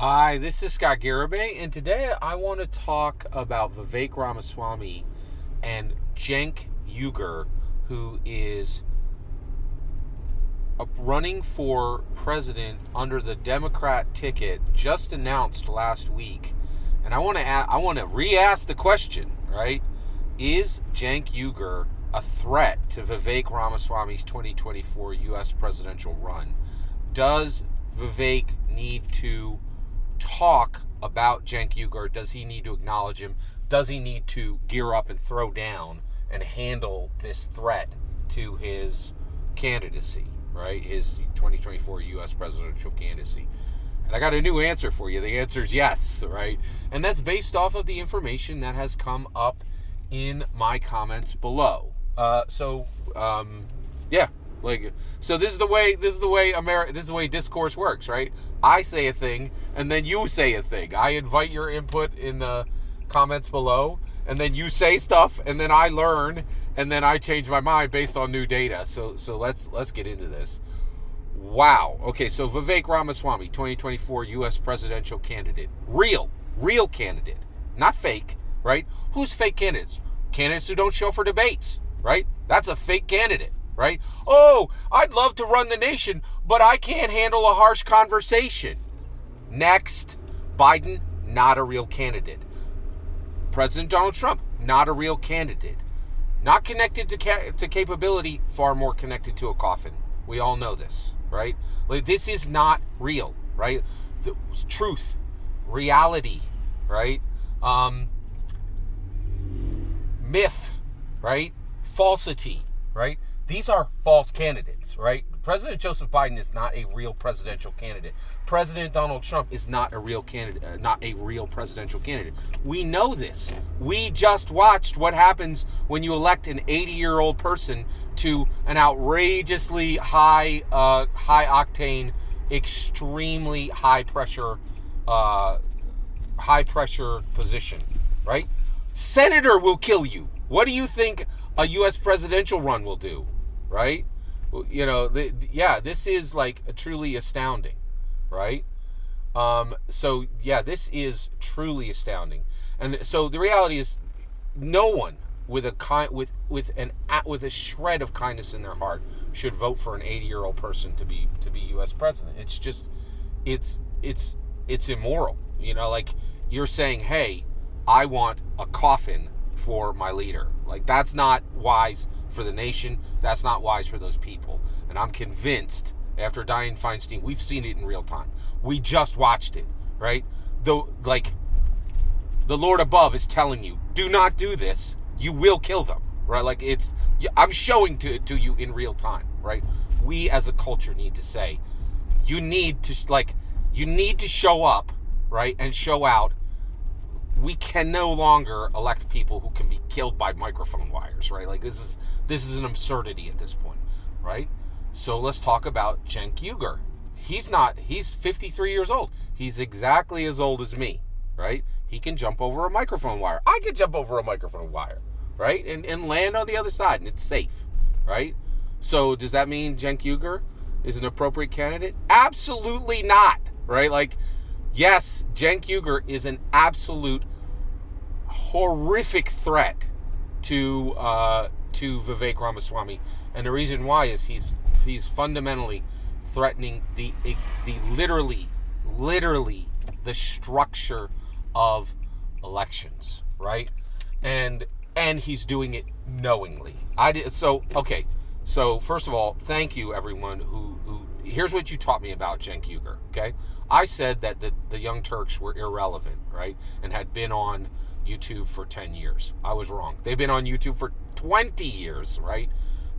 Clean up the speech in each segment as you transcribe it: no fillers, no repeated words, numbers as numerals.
Hi, this is Scott Garibay, and today I want to talk about Vivek Ramaswamy and Cenk Uygur, who is running for president under the Democrat ticket just announced last week. And I want to re-ask the question, right? Is Cenk Uygur a threat to Vivek Ramaswamy's 2024 U.S. presidential run? Does Vivek need to talk about Cenk Uygur? Does he need to acknowledge him? Does he need to gear up and throw down and handle this threat to his candidacy, right? His 2024 U.S. presidential candidacy. And I got a new answer for you. The answer is yes, right? And that's based off of the information that has come up in my comments below. So this is the way discourse works, right? I say a thing and then you say a thing. I invite your input in the comments below, and then you say stuff, and then I learn, and then I change my mind based on new data. So let's get into this. Wow. Okay, so Vivek Ramaswamy, 2024 U.S. presidential candidate. Real candidate. Not fake, right? Who's fake candidates? Candidates who don't show for debates, right? That's a fake candidate, right? Oh, I'd love to run the nation, but I can't handle a harsh conversation. Next. Biden, not a real candidate. President Donald Trump, not a real candidate. Not connected to capability, far more connected to a coffin. We all know this, right? Like, this is not real, right? The truth, reality, right? Myth, right? Falsity, right? These are false candidates, right? President Joseph Biden is not a real presidential candidate. President Donald Trump is not a real candidate, not a real presidential candidate. We know this. We just watched what happens when you elect an 80-year-old person to an outrageously high octane, extremely high pressure position, right? Senator will kill you. What do you think a U.S. presidential run will do, right? You know, this is like truly astounding, right? This is truly astounding. And so the reality is, no one with a shred of kindness in their heart should vote for an 80-year-old person to be U.S. president. It's just, it's immoral. You know, like, you're saying, hey, I want a coffin for my leader. Like, that's not wise for the nation. That's not wise for those people. And I'm convinced, after Dianne Feinstein, we've seen it in real time. We just watched it, right? The Lord above is telling you, do not do this. You will kill them, right? Like, I'm showing to you in real time, right? We as a culture need to say, you need to show up, right? And show out. We can no longer elect people who can be killed by microphone wires, right? Like, this is an absurdity at this point, right? So let's talk about Cenk Uygur. He's 53 years old. He's exactly as old as me, right? He can jump over a microphone wire. I can jump over a microphone wire, right? And land on the other side, and it's safe, right? So does that mean Cenk Uygur is an appropriate candidate? Absolutely not, right? Like, yes, Cenk Uygur is an absolute horrific threat to Vivek Ramaswamy, and the reason why is he's fundamentally threatening the literally the structure of elections, right? And he's doing it knowingly. So first of all, thank you everyone who here's what you taught me about Cenk Uygur, okay? I said that the Young Turks were irrelevant, right? And had been on YouTube for 10 years. I was wrong. They've been on YouTube for 20 years, right?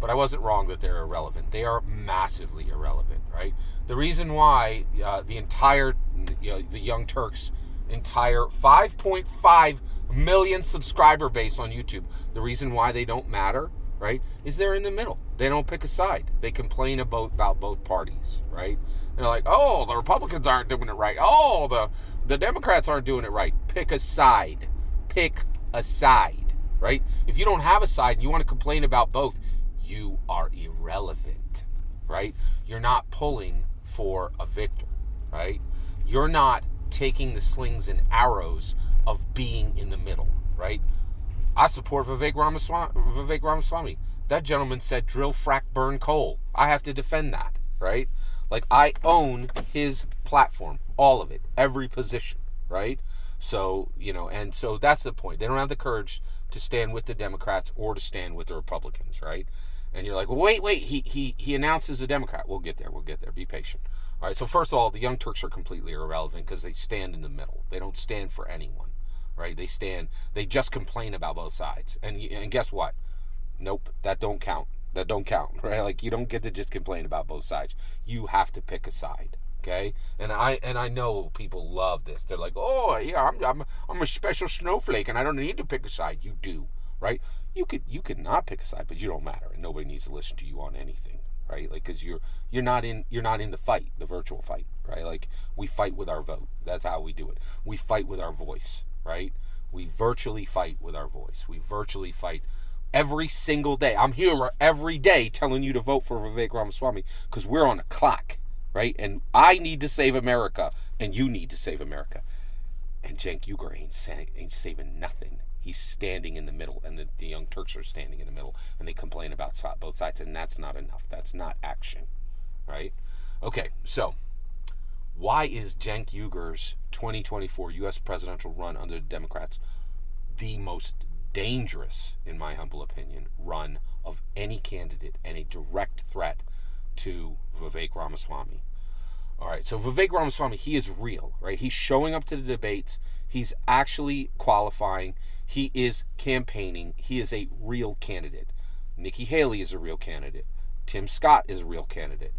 But I wasn't wrong that they're irrelevant. They are massively irrelevant, right? The reason why the Young Turks' entire 5.5 million subscriber base on YouTube, the reason why they don't matter, right, is they're in the middle. They don't pick a side. They complain about both parties, right? They're like, oh, the Republicans aren't doing it right. Oh, the Democrats aren't doing it right. Pick a side. Pick a side, right? If you don't have a side and you want to complain about both, you are irrelevant, right? You're not pulling for a victor, right? You're not taking the slings and arrows of being in the middle, right? I support Vivek Ramaswamy. That gentleman said drill, frack, burn coal. I have to defend that, right? Like, I own his platform, all of it, every position, right? So, and so that's the point. They don't have the courage to stand with the Democrats or to stand with the Republicans, right? And you're like, well, wait, he announces a Democrat. We'll get there. Be patient. All right, so first of all, the Young Turks are completely irrelevant because they stand in the middle. They don't stand for anyone, right? They just complain about both sides. And guess what? Nope, that don't count, right? Like, you don't get to just complain about both sides. You have to pick a side, okay? And I know people love this. They're like, oh, yeah, I'm a special snowflake and I don't need to pick a side. You do, right? You could not pick a side, but you don't matter, and nobody needs to listen to you on anything, right? Like, because you're not in the fight, the virtual fight, right? Like, we fight with our vote. That's how we do it. We fight with our voice, right? We virtually fight with our voice. We virtually fight every single day. I'm here every day telling you to vote for Vivek Ramaswamy because we're on a clock, right? And I need to save America, and you need to save America. And Cenk Uygur ain't saving nothing. He's standing in the middle, and the Young Turks are standing in the middle, and they complain about both sides, and that's not enough. That's not action, right? Okay, so why is Cenk Uygur's 2024 U.S. presidential run under the Democrats the most dangerous, in my humble opinion, run of any candidate and a direct threat to Vivek Ramaswamy? All right, so Vivek Ramaswamy, he is real, right? He's showing up to the debates. He's actually qualifying. He is campaigning. He is a real candidate. Nikki Haley is a real candidate. Tim Scott is a real candidate.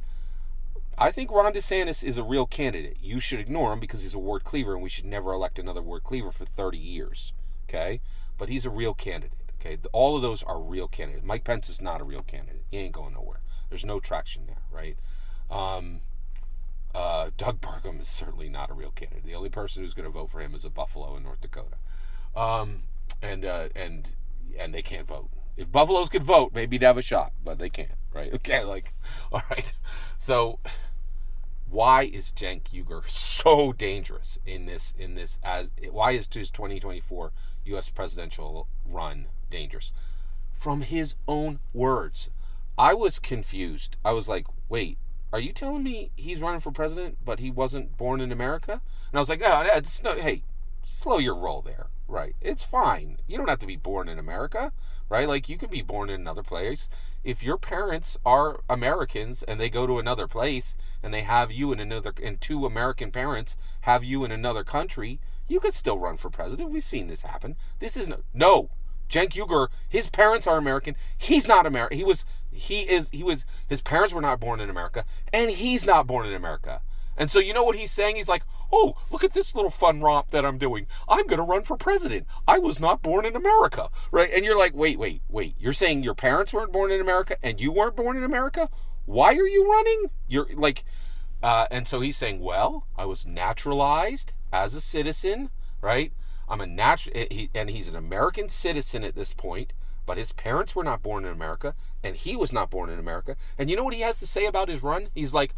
I think Ron DeSantis is a real candidate. You should ignore him because he's a ward cleaver, and we should never elect another ward cleaver for 30 years, okay? But he's a real candidate, okay? All of those are real candidates. Mike Pence is not a real candidate. He ain't going nowhere. There's no traction there, right? Doug Burgum is certainly not a real candidate. The only person who's going to vote for him is a Buffalo in North Dakota. And they can't vote. If Buffaloes could vote, maybe they'd have a shot, but they can't, right? Okay, like, all right. So why is Cenk Uygur so dangerous in this why is his 2024 U.S. presidential run dangerous? From his own words. I was confused. I was like, wait, are you telling me he's running for president, but he wasn't born in America? And I was like, no, hey, slow your roll there, right? It's fine. You don't have to be born in America, right? Like, you can be born in another place. If your parents are Americans and they go to another place and they have you and two American parents have you in another country, you could still run for president. We've seen this happen. This is no. Cenk Uygur, his parents are American. He's not American. His parents were not born in America, and he's not born in America. And so you know what he's saying? He's like, oh, look at this little fun romp that I'm doing. I'm going to run for president. I was not born in America, right? And you're like, wait. You're saying your parents weren't born in America and you weren't born in America? Why are you running? You're like, and so he's saying, well, I was naturalized as a citizen, right? And he's an American citizen at this point, but his parents were not born in America, and he was not born in America. And you know what he has to say about his run? He's like,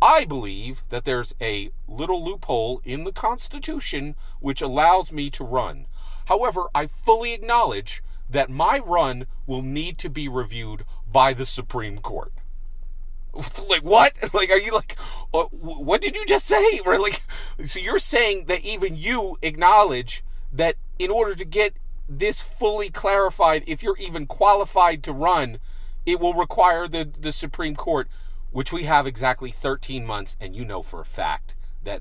I believe that there's a little loophole in the Constitution which allows me to run. However, I fully acknowledge that my run will need to be reviewed by the Supreme Court. Like, what? Like, are you like, what did you just say? Or like, so you're saying that even you acknowledge that in order to get this fully clarified, if you're even qualified to run, it will require the Supreme Court, which we have exactly 13 months, and you know for a fact that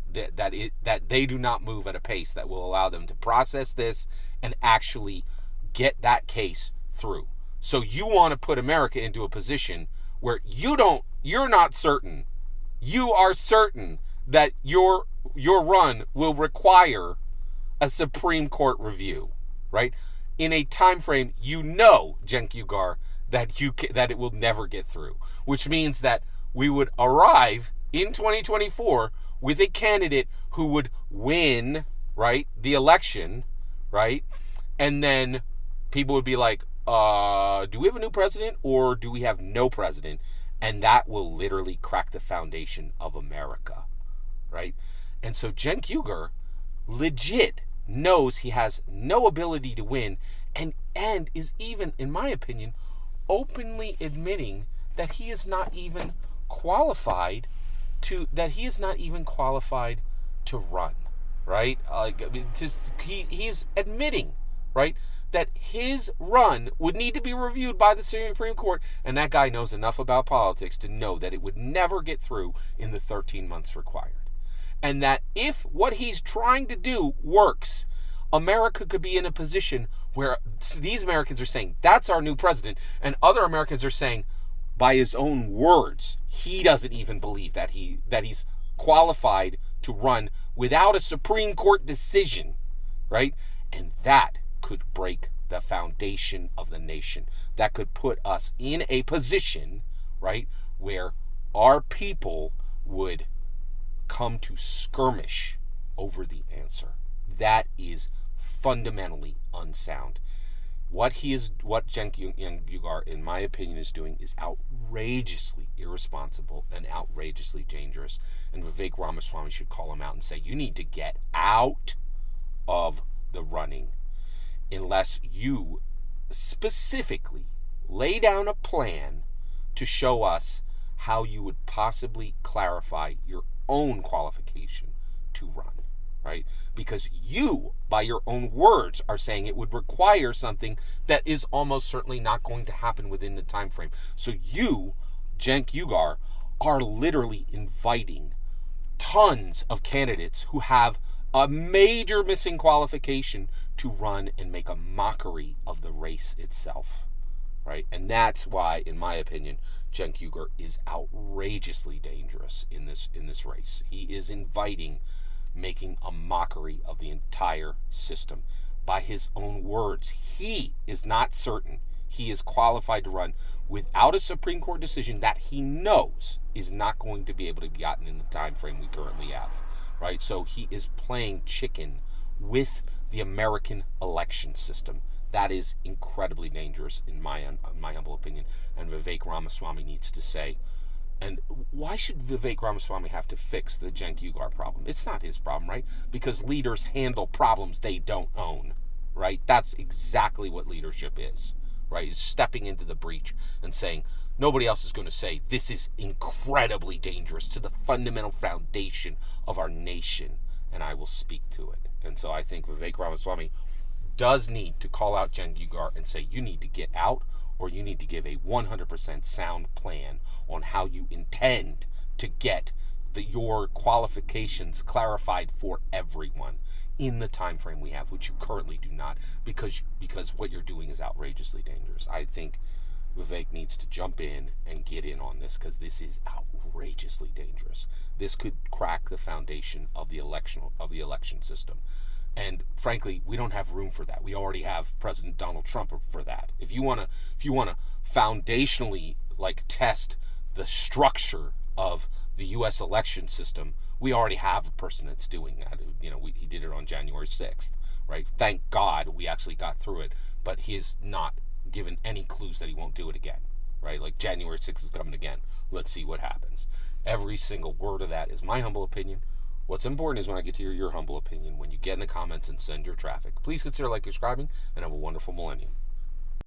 they do not move at a pace that will allow them to process this and actually get that case through. So you want to put America into a position where you're not certain. You are certain that your run will require a Supreme Court review, right? In a time frame, Cenk Uygur, that it will never get through, which means that we would arrive in 2024 with a candidate who would win, right, the election, right? And then people would be like, do we have a new president or do we have no president? And that will literally crack the foundation of America, right? And so Cenk Uygur, legit knows he has no ability to win, and is even, in my opinion, openly admitting that he is not even qualified to run, right? He's admitting, right, that his run would need to be reviewed by the Supreme Court, and that guy knows enough about politics to know that it would never get through in the 13 months required. And that if what he's trying to do works, America could be in a position where these Americans are saying, that's our new president, and other Americans are saying, by his own words, he doesn't even believe that he's qualified to run without a Supreme Court decision, right? And that could break the foundation of the nation. That could put us in a position, right, where our people would come to skirmish over the answer. That is fundamentally unsound. What Cenk Uygur, in my opinion, is doing is outrageously irresponsible and outrageously dangerous. And Vivek Ramaswamy should call him out and say, you need to get out of the running unless you specifically lay down a plan to show us how you would possibly clarify your own qualification to run, right? Because you, by your own words, are saying it would require something that is almost certainly not going to happen within the time frame. So you, Cenk Uygur, are literally inviting tons of candidates who have a major missing qualification to run and make a mockery of the race itself, right? And that's why, in my opinion, Cenk Uygur is outrageously dangerous in this race. He is making a mockery of the entire system. By his own words, he is not certain he is qualified to run without a Supreme Court decision that he knows is not going to be able to be gotten in the time frame we currently have, right? So he is playing chicken with the American election system. That is incredibly dangerous in my humble opinion. And Vivek Ramaswamy needs to say, and why should Vivek Ramaswamy have to fix the Cenk Uygur problem? It's not his problem, right? Because leaders handle problems they don't own, right? That's exactly what leadership is, right? Is stepping into the breach and saying, nobody else is going to say, this is incredibly dangerous to the fundamental foundation of our nation, and I will speak to it. And so I think Vivek Ramaswamy does need to call out Cenk Uygur and say, you need to get out, or you need to give a 100% sound plan on how you intend to get your qualifications clarified for everyone in the time frame we have, which you currently do not, because what you're doing is outrageously dangerous. I think Vivek needs to jump in and get in on this, because this is outrageously dangerous. This could crack the foundation of the election system. And frankly, we don't have room for that. We already have President Donald Trump for that. If you want to foundationally test the structure of the U.S. election system, we already have a person that's doing that. He did it on January 6th, right? Thank God we actually got through it, but he has not given any clues that he won't do it again, right? January 6th is coming again. Let's see what happens. Every single word of that is my humble opinion. What's important is when I get to hear your humble opinion, when you get in the comments and send your traffic. Please consider subscribing, and have a wonderful millennium.